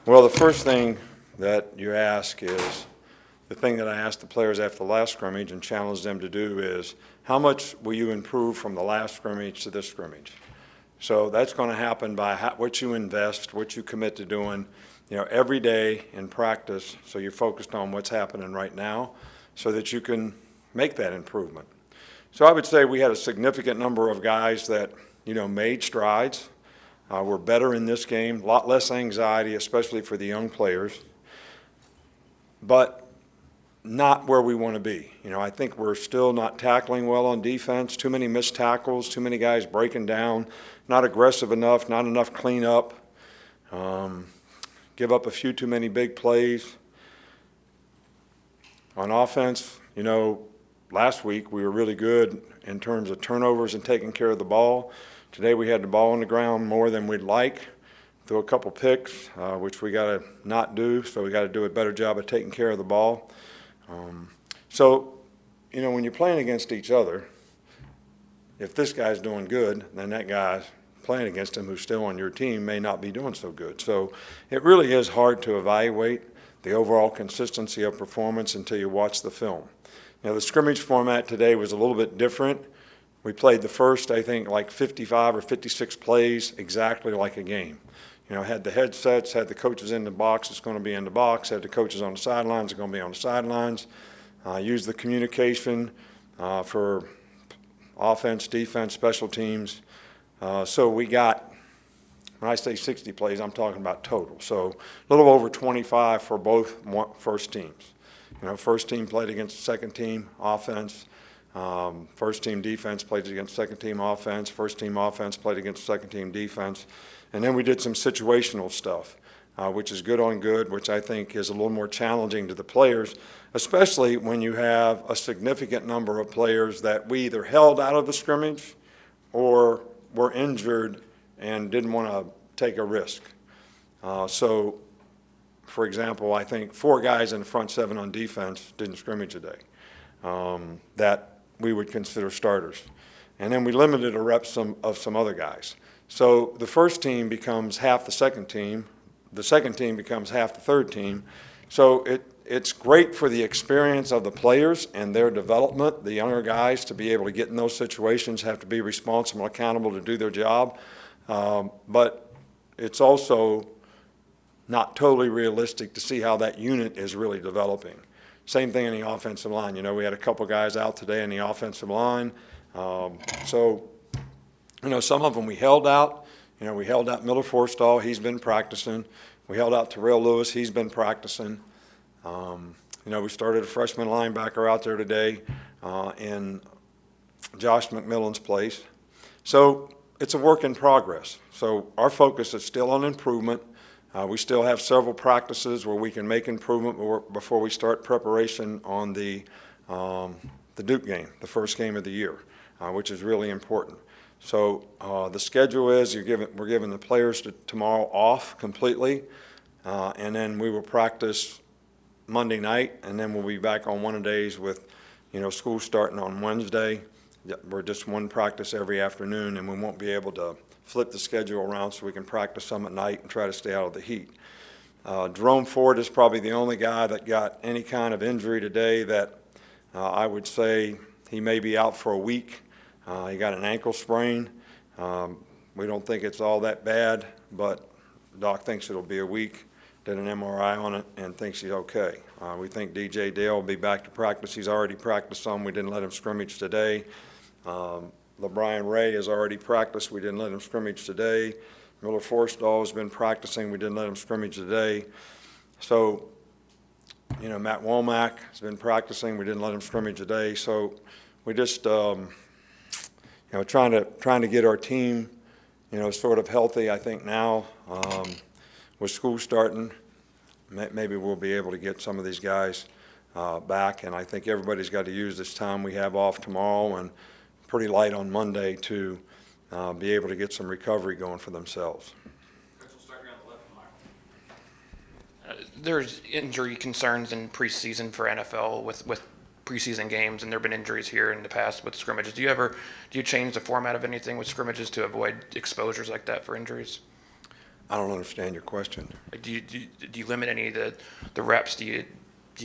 Well, the first thing that you ask is, the thing that I asked the players after the last scrimmage and challenged them to do is, how much will you improve from the last scrimmage to this scrimmage? So that's going to happen by what you invest, what you commit to doing, every day in practice, so you're focused on what's happening right now so that you can make that improvement. So I would say we had a significant number of guys that, made strides. We're better in this game, a lot less anxiety, especially for the young players, but not where we want to be. I think we're still not tackling well on defense, too many missed tackles, too many guys breaking down, not aggressive enough, not enough cleanup, give up a few too many big plays. On offense, last week we were really good in terms of turnovers and taking care of the ball. Today we had the ball on the ground more than we'd like. Threw a couple picks, which we got to not do, so we got to do a better job of taking care of the ball. When you're playing against each other, if this guy's doing good, then that guy playing against him who's still on your team may not be doing so good. So it really is hard to evaluate the overall consistency of performance until you watch the film. The scrimmage format today was a little bit different. We played the first, I think, like 55 or 56 plays exactly like a game. Had the headsets, had the coaches in the box, it's going to be in the box, had the coaches on the sidelines, it's going to be on the sidelines. Use the communication for offense, defense, special teams. So we got, when I say 60 plays, I'm talking about total. So a little over 25 for both first teams. First team played against the second team offense. First team defense played against second team offense. First team offense played against second team defense. And then we did some situational stuff, which is good on good, which I think is a little more challenging to the players, especially when you have a significant number of players that we either held out of the scrimmage or were injured and didn't want to take a risk. So, for example, I think 4 guys in the front 7 on defense didn't scrimmage today that we would consider starters. And then we limited the reps of some other guys. So the first team becomes half the second team becomes half the third team. So it's great for the experience of the players and their development, the younger guys to be able to get in those situations, have to be responsible, accountable to do their job. But it's also not totally realistic to see how that unit is really developing. Same thing in the offensive line. We had a couple guys out today in the offensive line. Some of them we held out. We held out Miller Forstall. He's been practicing. We held out Terrell Lewis. He's been practicing. We started a freshman linebacker out there today in Josh McMillan's place. So it's a work in progress. So our focus is still on improvement. We still have several practices where we can make improvement before we start preparation on the Duke game, the first game of the year, which is really important. So the schedule is we're giving the players tomorrow off completely, and then we will practice Monday night, and then we'll be back on one-a-days with, school starting on Wednesday. We're just one practice every afternoon, and we won't be able to flip the schedule around so we can practice some at night and try to stay out of the heat. Jerome Ford is probably the only guy that got any kind of injury today that I would say he may be out for a week. He got an ankle sprain. We don't think it's all that bad, but Doc thinks it'll be a week. Did an MRI on it and thinks he's okay. We think DJ Dale will be back to practice. He's already practiced some. We didn't let him scrimmage today. LeBrian Ray has already practiced. We didn't let him scrimmage today. Miller Forstall has been practicing. We didn't let him scrimmage today. So, Matt Womack has been practicing. We didn't let him scrimmage today. So we just, trying to get our team, sort of healthy. I think now with school starting, maybe we'll be able to get some of these guys back. And I think everybody's got to use this time we have off tomorrow and pretty light on Monday to be able to get some recovery going for themselves. There's injury concerns in preseason for NFL with preseason games, and there have been injuries here in the past with scrimmages. Do you change the format of anything with scrimmages to avoid exposures like that for injuries? I don't understand your question. Like, do you limit any of the reps? Do you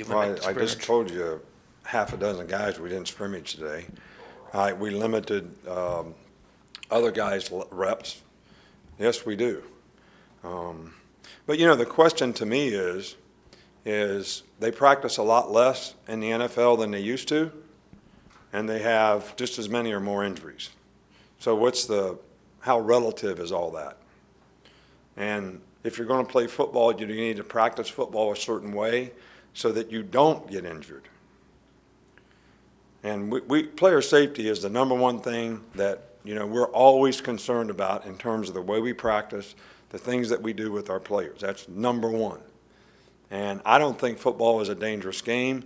Well, limit I just scrimmage? told you half a dozen guys we didn't scrimmage today. We limited other guys' reps. Yes, we do. But the question to me is they practice a lot less in the NFL than they used to, and they have just as many or more injuries. So how relative is all that? And if you're going to play football, you need to practice football a certain way so that you don't get injured. And player safety is the number one thing that we're always concerned about in terms of the way we practice, the things that we do with our players. That's number one. And I don't think football is a dangerous game,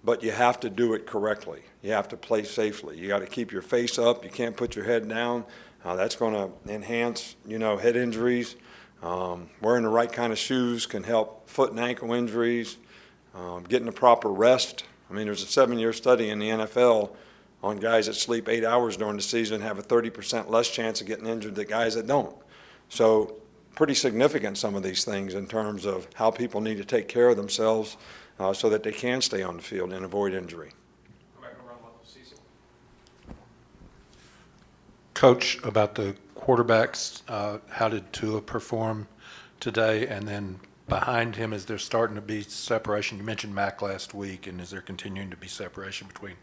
but you have to do it correctly. You have to play safely. You got to keep your face up. You can't put your head down. That's going to enhance, head injuries. Wearing the right kind of shoes can help foot and ankle injuries. Getting the proper rest. I mean, there's a 7-year study in the NFL on guys that sleep 8 hours during the season have a 30% less chance of getting injured than guys that don't. So pretty significant, some of these things, in terms of how people need to take care of themselves so that they can stay on the field and avoid injury. Coach, about the quarterbacks, how did Tua perform today? And then behind him, is there starting to be separation? You mentioned Mac last week, and is there continuing to be separation between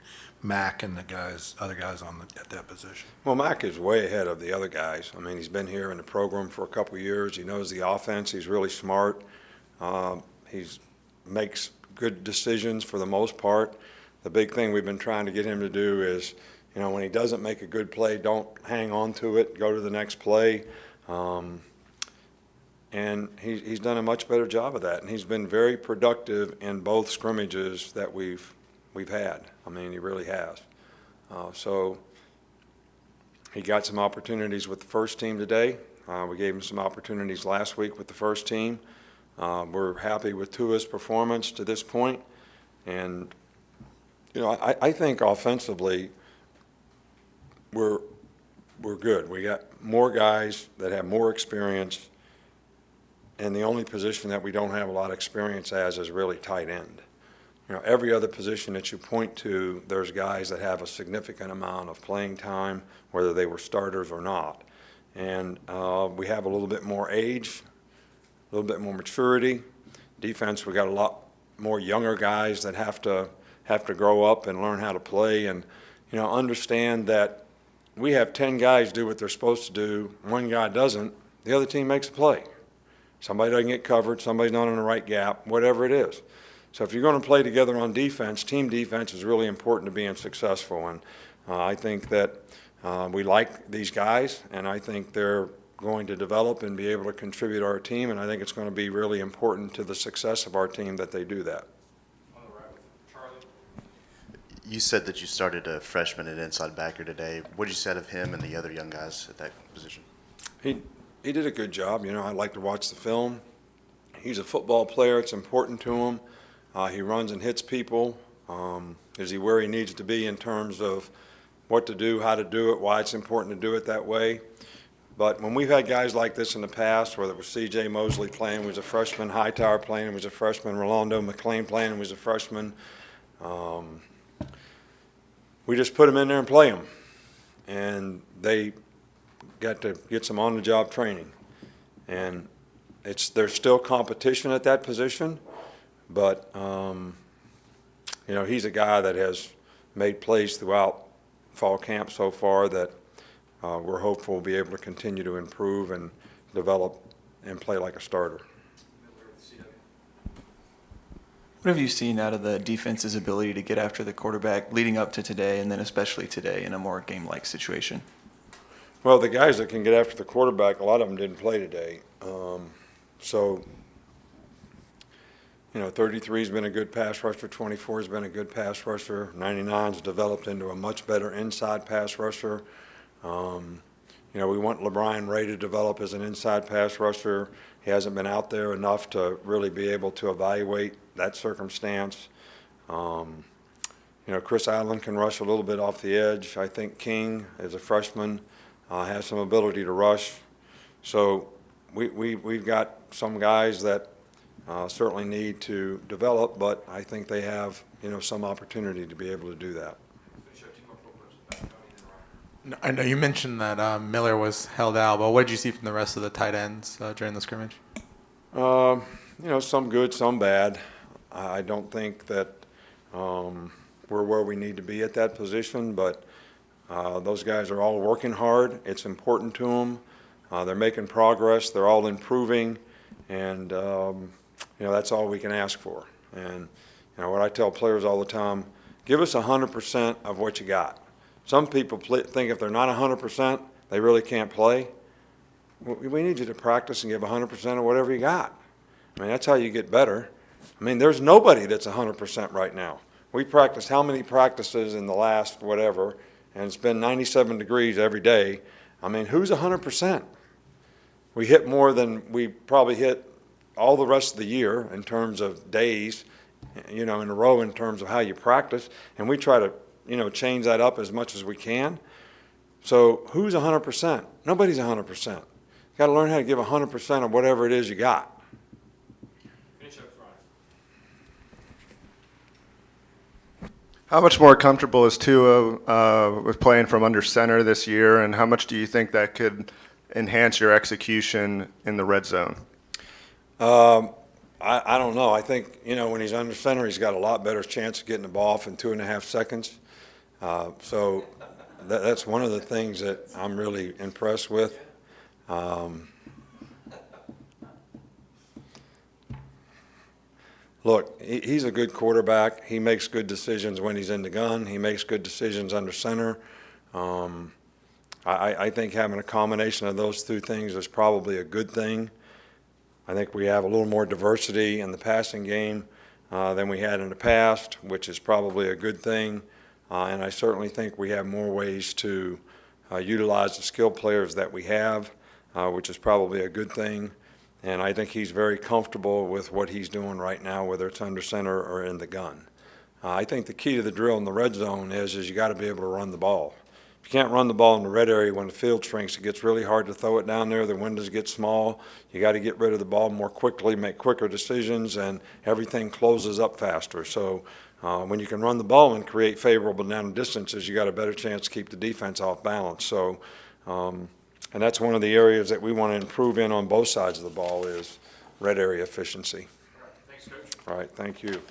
Mac and other guys at that position? Well, Mac is way ahead of the other guys. I mean, he's been here in the program for a couple of years. He knows the offense. He's really smart. He makes good decisions for the most part. The big thing we've been trying to get him to do is, when he doesn't make a good play, don't hang on to it. Go to the next play. And he's done a much better job of that. And he's been very productive in both scrimmages that we've had. I mean, he really has. So he got some opportunities with the first team today. We gave him some opportunities last week with the first team. We're happy with Tua's performance to this point. And, I think offensively we're good. We got more guys that have more experience. And the only position that we don't have a lot of experience as is really tight end. Every other position that you point to, there's guys that have a significant amount of playing time, whether they were starters or not. And we have a little bit more age, a little bit more maturity. Defense, we got a lot more younger guys that have to grow up and learn how to play and, understand that we have 10 guys do what they're supposed to do. One guy doesn't, the other team makes a play. Somebody doesn't get covered, somebody's not in the right gap, whatever it is. So if you're going to play together on defense, team defense is really important to being successful. And I think that we like these guys, and I think they're going to develop and be able to contribute to our team, and I think it's going to be really important to the success of our team that they do that. On the right with Charlie. You said that you started a freshman at inside backer today. What did you say of him and the other young guys at that position? He did a good job. I like to watch the film. He's a football player. It's important to him. He runs and hits people. Is he where he needs to be in terms of what to do, how to do it, why it's important to do it that way? But when we've had guys like this in the past, whether it was C.J. Mosley playing, was a freshman, Hightower playing, was a freshman, Rolando McClain playing, was a freshman, we just put them in there and play them. And they got to get some on-the-job training. And there's still competition at that position, but, he's a guy that has made plays throughout fall camp so far that we're hopeful we'll be able to continue to improve and develop and play like a starter. What have you seen out of the defense's ability to get after the quarterback leading up to today and then especially today in a more game-like situation? Well, the guys that can get after the quarterback, a lot of them didn't play today. 33's been a good pass rusher, 24's been a good pass rusher, 99's developed into a much better inside pass rusher. We want LeBron Ray to develop as an inside pass rusher. He hasn't been out there enough to really be able to evaluate that circumstance. Chris Allen can rush a little bit off the edge. I think King, as a freshman, has some ability to rush. So we've got some guys that certainly need to develop, but I think they have, some opportunity to be able to do that. Finish up 2 more football players. Tony, then Ryan. I know you mentioned that Miller was held out, but what did you see from the rest of the tight ends during the scrimmage? Some good, some bad. I don't think that we're where we need to be at that position, but those guys are all working hard. It's important to them. They're making progress. They're all improving, and that's all we can ask for. And what I tell players all the time: give us 100% of what you got. Some people think if they're not 100%, they really can't play. We need you to practice and give 100% of whatever you got. I mean, that's how you get better. I mean, there's nobody that's 100% right now. We practiced how many practices in the last whatever, and it's been 97 degrees every day. I mean, who's 100%? We hit more than we probably hit all the rest of the year in terms of days, in a row in terms of how you practice, and we try to, change that up as much as we can. So who's 100%? Nobody's 100%. You got to learn how to give 100% of whatever it is you got. Finish up Ryan. How much more comfortable is Tua with playing from under center this year, and how much do you think that could enhance your execution in the red zone? I don't know. I think, when he's under center, he's got a lot better chance of getting the ball off in 2.5 seconds. So that's one of the things that I'm really impressed with. Look, he's a good quarterback. He makes good decisions when he's in the gun. He makes good decisions under center. I think having a combination of those two things is probably a good thing. I think we have a little more diversity in the passing game than we had in the past, which is probably a good thing. And I certainly think we have more ways to utilize the skilled players that we have, which is probably a good thing. And I think he's very comfortable with what he's doing right now, whether it's under center or in the gun. I think the key to the drill in the red zone is you got to be able to run the ball. If you can't run the ball in the red area when the field shrinks, it gets really hard to throw it down there. The windows get small. You got to get rid of the ball more quickly, make quicker decisions, and everything closes up faster. So when you can run the ball and create favorable down distances, you got a better chance to keep the defense off balance. So, and that's one of the areas that we want to improve in on both sides of the ball is red area efficiency. Thanks, Coach. All right, thank you.